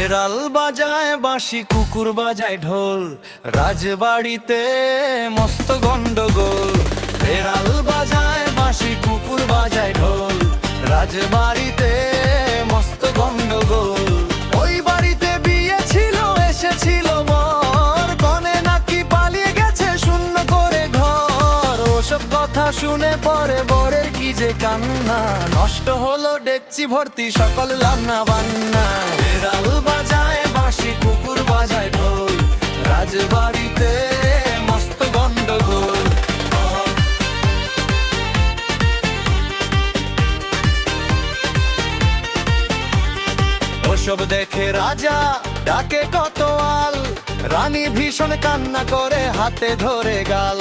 বেড়াল বাজায় বাঁশি, কুকুর বাজায় ঢোল, রাজবাড়িতে মস্ত গন্ডগোল। বেড়াল বাজায় বাঁশি, কুকুর বাজায় ঢোল, রাজবাড়িতে মস্ত গন্ডগোল। ওই বাড়িতে বিয়ে ছিল, এসেছিল বর, কনে নাকি পালিয়ে গেছে শূন্য করে ঘর। ওসব কথা শুনে পরে বরের কি যে কান্না, নষ্ট হলো ডেকচি ভর্তি সকল রান্না বান্না। বেড়াল বাজায় বাঁশি, কুকুর বাজায় ঢোল, রাজবাড়িতে মস্ত গন্ডগোল। ওসব দেখে রাজা ডাকে কোতোয়াল, রানী ভীষণ কান্না করে হাতে ধরে গাল।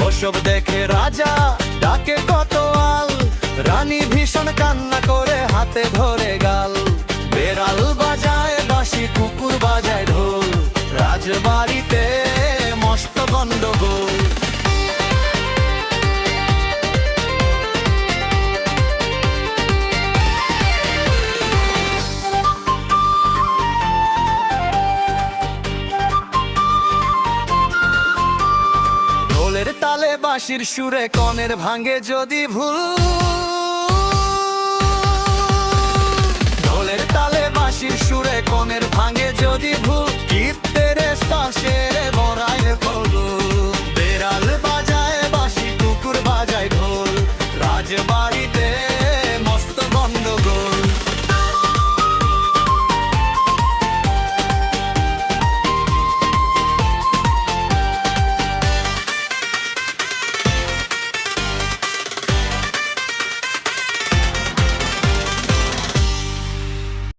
ওসব দেখে রাজা ডাকে কোতোয়াল, রানী ভীষণ কান্না করে হাতে ধরে গাল। বেড়াল বাজায় বাঁশি, কুকুর বাজায় ঢোল, রাজবাড়িতে মস্ত গন্ডগোল। ঢোলের তালে বাঁশির সুরে কনের ভাঙে যদি ভুল,